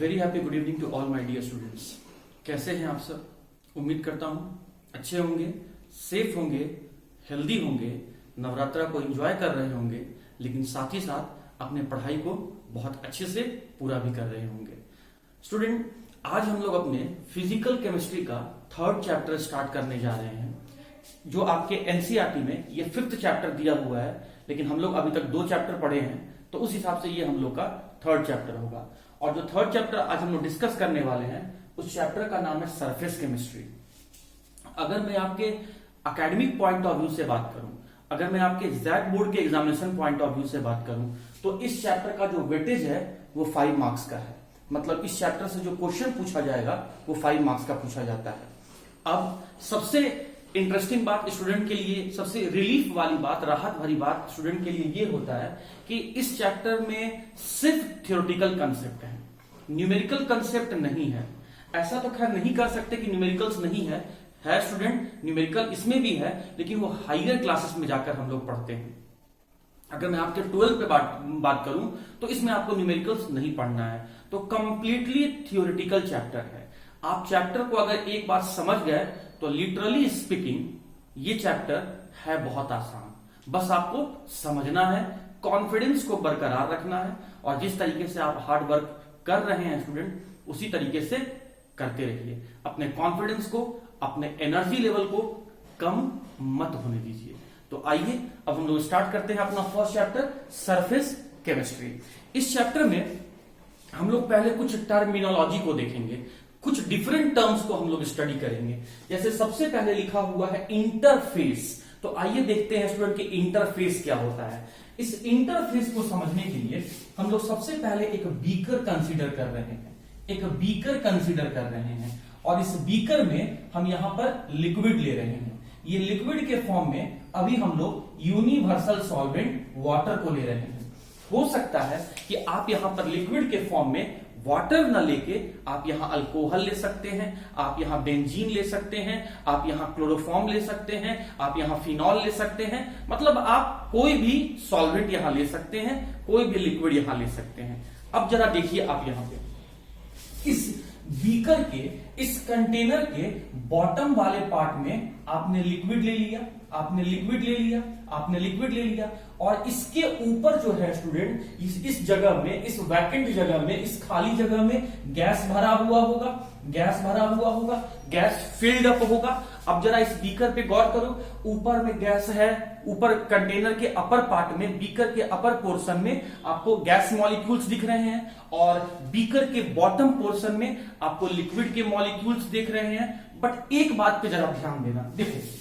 Very happy good evening to all my dear students. कैसे हैं आप सब? उम्मीद करता हूं अच्छे होंगे, सेफ होंगे, हेल्दी होंगे, नवरात्रा को एंजॉय कर रहे होंगे, लेकिन साथ ही साथ अपने पढ़ाई को बहुत अच्छे से पूरा भी कर रहे होंगे। स्टूडेंट, आज हम लोग अपने फिजिकल केमिस्ट्री का 3rd चैप्टर स्टार्ट करने जा रहे हैं, जो आपके एनसीईआरटी में ये 5th चैप्टर दिया हुआ है, लेकिन हम लोग अभी तक 2 चैप्टर पढ़े हैं, तो उस हिसाब से ये हम लोग का 3rd चैप्टर होगा। और जो 3rd चैप्टर आज हम लोग डिस्कस करने वाले हैं, उस चैप्टर का नाम है सरफेस केमिस्ट्री। अगर मैं आपके एकेडमिक पॉइंट ऑफ व्यू से बात करूं, अगर मैं आपके एग्जैक्ट बोर्ड के एग्जामिनेशन पॉइंट ऑफ व्यू से बात करूं, तो इस चैप्टर का जो वेटेज है वो 5 मार्क्स का है। मतलब इस चैप्टर से जो क्वेश्चन पूछा जाएगा वो 5 मार्क्स का पूछा जाता है। अब सबसे इंटरेस्टिंग बात स्टूडेंट के लिए, सबसे रिलीफ वाली बात, राहत भरी बात स्टूडेंट के लिए ये होता है कि इस चैप्टर में सिर्फ थियोरेटिकल कंसेप्ट है, न्यूमेरिकल कंसेप्ट नहीं है। ऐसा तो खैर नहीं कर सकते कि न्यूमेरिकल्स नहीं है स्टूडेंट, न्यूमेरिकल इसमें भी है, लेकिन वो हायर क्लासेस में जाकर हम लोग पढ़ते हैं। अगर मैं आपके 12 पे बात करूं तो इसमें आपको न्यूमेरिकल्स नहीं पढ़ना है, तो कंप्लीटली थियोरेटिकल चैप्टर है। आप चैप्टर को अगर एक बार समझ गए तो लिटरली स्पीकिंग ये चैप्टर है बहुत आसान। बस आपको समझना है, कॉन्फिडेंस को बरकरार रखना है, और जिस तरीके से आप हार्ड वर्क कर रहे हैं स्टूडेंट, उसी तरीके से करते रहिए। अपने कॉन्फिडेंस को, अपने एनर्जी लेवल को कम मत होने दीजिए। तो आइए अब हम लोग स्टार्ट करते हैं अपना 1st चैप्टर सरफेस केमिस्ट्री। इस चैप्टर में हम लोग पहले कुछ टर्मिनोलॉजी को देखेंगे, कुछ डिफरेंट टर्म्स को हम लोग स्टडी करेंगे। जैसे सबसे पहले लिखा हुआ है इंटरफेस, तो आइए देखते हैं स्टूडेंट कि इंटरफेस क्या होता है। इस इंटरफेस को समझने के लिए हम लोग सबसे पहले एक बीकर कंसीडर कर रहे हैं, एक बीकर कंसीडर कर रहे हैं, और इस बीकर में हम यहां पर लिक्विड ले रहे हैं। ये लिक्विड के फॉर्म में अभी हम लोग यूनिवर्सल सॉल्वेंट वाटर को ले रहे हैं। हो सकता है कि आप यहां पर लिक्विड के फॉर्म में वाटर न लेके आप यहां अल्कोहल ले सकते हैं, आप यहां बेंजीन ले सकते हैं, आप यहां क्लोरोफॉर्म ले सकते हैं, आप यहां फिनॉल ले सकते हैं। मतलब आप कोई भी सॉल्वेंट यहां ले सकते हैं, कोई भी लिक्विड यहां ले सकते हैं। अब जरा देखिए आप यहां पे इस बीकर के, इस कंटेनर के बॉटम वाले पार्ट में आपने लिक्विड ले लिया, आपने लिक्विड ले लिया, आपने लिक्विड ले लिया, और इसके ऊपर जो है स्टूडेंट, इस जगह में, इस वैकेंट जगह में, इस खाली जगह में गैस भरा हुआ होगा, गैस भरा हुआ होगा, गैस फिल्ड अप होगा। अब जरा इस बीकर पे गौर करो, ऊपर में गैस है, ऊपर कंटेनर के अपर पार्ट में, बीकर के अपर पोर्शन में आपको गैस मॉलिक्यूल्स दिख रहे हैं, और बीकर के बॉटम पोर्शन में आपको लिक्विड के मॉलिक्यूल्स दिख रहे हैं। बट एक बात पे जरा ध्यान देना, देखो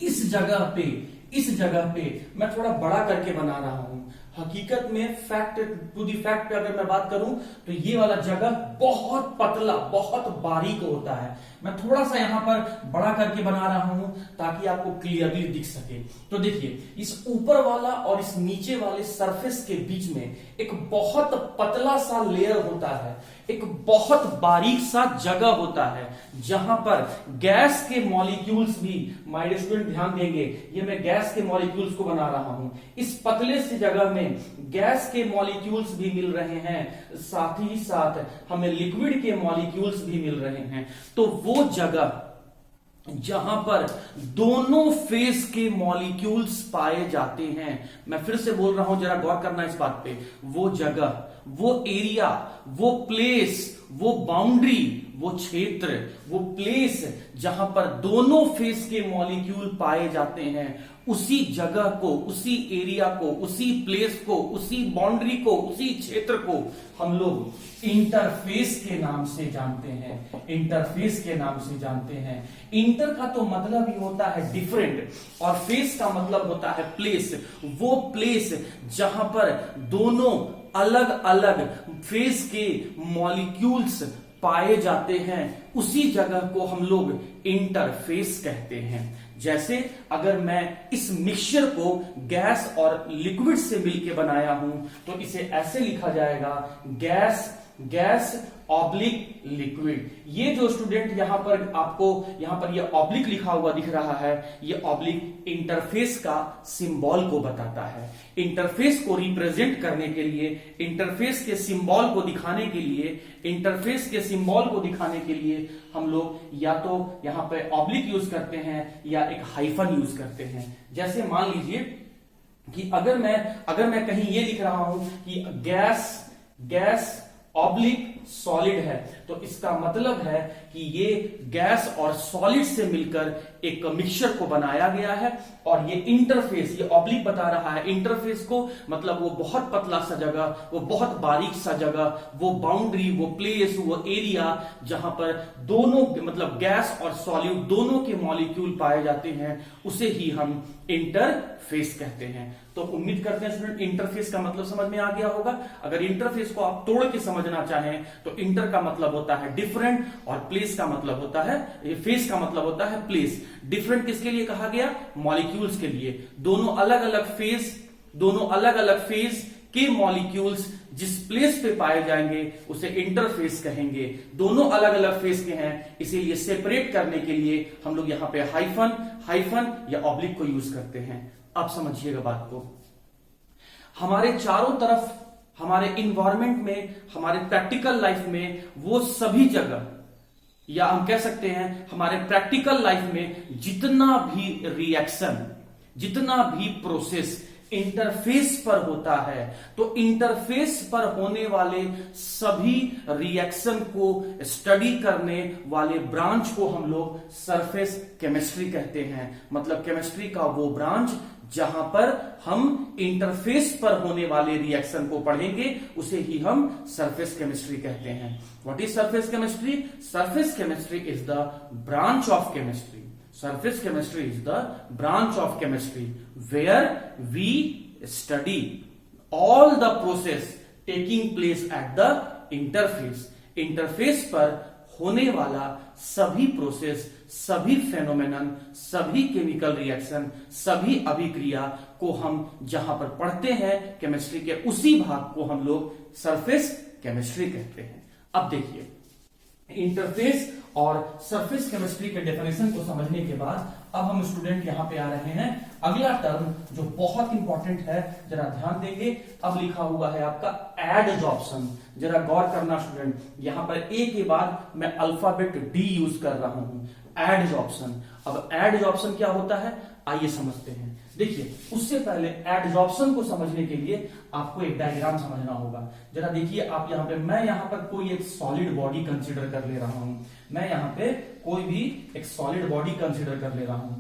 इस जगह पे मैं थोड़ा बड़ा करके बना रहा हूं। हकीकत में फैक्ट टू दी फैक्ट पे अगर मैं बात करूं तो ये वाला जगह बहुत पतला, बहुत बारीक होता है। मैं थोड़ा सा यहां पर बड़ा करके बना रहा हूं ताकि आपको क्लियरली दिख सके। तो देखिए, इस ऊपर वाला और इस नीचे वाले सरफेस के बीच में एक बहुत पतला सा लेयर होता है, एक बहुत बारीक सा जगह होता है, जहां पर गैस के मॉलिक्यूल्स भी, माय डियर स्टूडेंट ध्यान देंगे, ये मैं गैस के मॉलिक्यूल्स को बना रहा हूं। इस पतले से जगह में गैस के मॉलिक्यूल्स भी मिल रहे हैं, साथ ही साथ हमें लिक्विड के मॉलिक्यूल्स भी मिल रहे हैं। तो वो जगह जहां पर दोनों फेज के मॉलिक्यूल्स पाए जाते हैं, मैं फिर से बोल रहा हूं, जरा गौर करना इस बात पे, वो जगह, वो एरिया, वो प्लेस, वो बाउंड्री, वो क्षेत्र, वो प्लेस जहां पर दोनों फेस के मॉलिक्यूल पाए जाते हैं, उसी जगह को, उसी एरिया को, उसी प्लेस को, उसी बाउंड्री को, उसी क्षेत्र को हम लोग इंटरफेस के नाम से जानते हैं। इंटरफेस के नाम से जानते हैं। इंटर का तो मतलब ही होता है डिफरेंट, और फेस का मतलब होता है प्लेस। वो प्लेस जहां पर दोनों अलग अलग फेस के मॉलिक्यूल्स पाए जाते हैं, उसी जगह को हम लोग इंटरफेस कहते हैं। जैसे अगर मैं इस मिक्सचर को गैस और लिक्विड से मिलकर बनाया हूं, तो इसे ऐसे लिखा जाएगा, गैस गैस ऑब्लिक लिक्विड। ये जो स्टूडेंट यहां पर आपको यहां पर ये ऑब्लिक लिखा हुआ दिख रहा है, ये ऑब्लिक इंटरफेस का सिंबल को बताता है। इंटरफेस को रिप्रेजेंट करने के लिए, इंटरफेस के सिंबल को दिखाने के लिए, इंटरफेस के सिंबल को दिखाने के लिए हम लोग या तो यहां पे ऑब्लिक यूज करते हैं या एक हाइफन यूज करते हैं। जैसे मान लीजिए कि अगर मैं कहीं ये लिख रहा हूं कि गैस ऑब्लिक सॉलिड है, तो इसका मतलब है कि ये गैस और सॉलिड से मिलकर एक मिक्सचर को बनाया गया है। और ये इंटरफेस, ये ऑब्लिक बता रहा है इंटरफेस को, मतलब वो बहुत पतला सा जगह, वो बहुत बारीक सा जगह, वो बाउंड्री, वो प्लेस, वो एरिया जहां पर दोनों मतलब गैस और सॉलिड दोनों के मॉलिक्यूल पाए जाते हैं, उसे ही हम इंटरफेस कहते हैं। तो उम्मीद करते हैं स्टूडेंट इंटरफेस का मतलब समझ में आ गया होगा। अगर इंटरफेस को आप तोड़ के समझना चाहें तो इंटर का मतलब होता है डिफरेंट और प्लेस का मतलब होता है, फेस का मतलब होता है प्लेस। डिफरेंट किसके लिए कहा गया? मॉलिक्यूल्स के लिए। दोनों अलग अलग फेज के मॉलिक्यूल्स जिस प्लेस पे पाए जाएंगे उसे इंटरफेस कहेंगे। दोनों अलग अलग फेज के हैं, इसीलिए सेपरेट करने के लिए हम लोग यहां पे हाइफन या ऑब्लिक को यूज करते हैं। अब समझिएगा बात को। हमारे चारों तरफ, हमारे इन्वायरमेंट में, हमारे प्रैक्टिकल लाइफ में, वो सभी जगह, या हम कह सकते हैं हमारे प्रैक्टिकल लाइफ में जितना भी रिएक्शन, जितना भी प्रोसेस इंटरफेस पर होता है, तो इंटरफेस पर होने वाले सभी रिएक्शन को स्टडी करने वाले ब्रांच को हम लोग सरफेस केमिस्ट्री कहते हैं। मतलब केमिस्ट्री का वो ब्रांच जहां पर हम इंटरफेस पर होने वाले रिएक्शन को पढ़ेंगे, उसे ही हम सरफेस केमिस्ट्री कहते हैं। What is surface chemistry? Surface chemistry is the branch of chemistry. Surface chemistry is the branch of chemistry where we study all the process taking place at the interface. Interface पर होने वाला सभी process, सभी phenomenon, सभी chemical reaction, सभी अभिक्रिया को हम जहां पर पढ़ते हैं केमिस्ट्री के, उसी भाग को हम लोग सरफेस केमिस्ट्री कहते हैं। अब देखिए, इंटरफेस और सरफेस केमिस्ट्री के डेफिनेशन को समझने के बाद अब हम स्टूडेंट यहां पे आ रहे हैं अगला टर्म जो बहुत इंपॉर्टेंट है, जरा ध्यान देंगे। अब लिखा हुआ है आपका एडजॉर्प्शन। जरा गौर करना स्टूडेंट, यहां पर ए के बाद मैं अल्फाबेट डी यूज कर रहा हूं, एडजॉर्प्शन। अब एडजॉर्प्शन क्या होता है आइए समझते हैं। देखिए, उससे पहले एडजॉर्प्शन को समझने के लिए आपको एक डायग्राम समझना होगा। जरा देखिए आप यहां पे, मैं यहां पर कोई एक सॉलिड बॉडी कंसीडर कर ले रहा हूं, मैं यहां पे कोई भी एक सॉलिड बॉडी कंसीडर कर ले रहा हूं।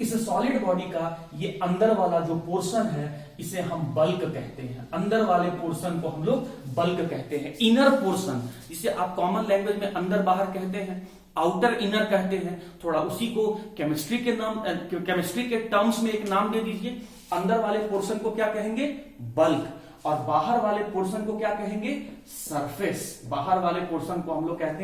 इस सॉलिड बॉडी का ये अंदर वाला जो पोर्शन है इसे हम बल्क कहते हैं। अंदर वाले पोर्शन को हम लोग बल्क कहते हैं। इनर पोर्शन, जिसे आप कॉमन लैंग्वेज में अंदर बाहर कहते हैं, आउटर इनर कहते हैं। थोड़ा उसी को केमिस्ट्री के नाम, केमिस्ट्री के टर्म्स में एक नाम दे दीजिए। अंदर वाले पोर्शन को क्या कहेंगे? बल्क। और बाहर वाले पोर्शन को क्या कहेंगे? सरफेस। बाहर वाले पोर्शन को हम लोग कहते हैं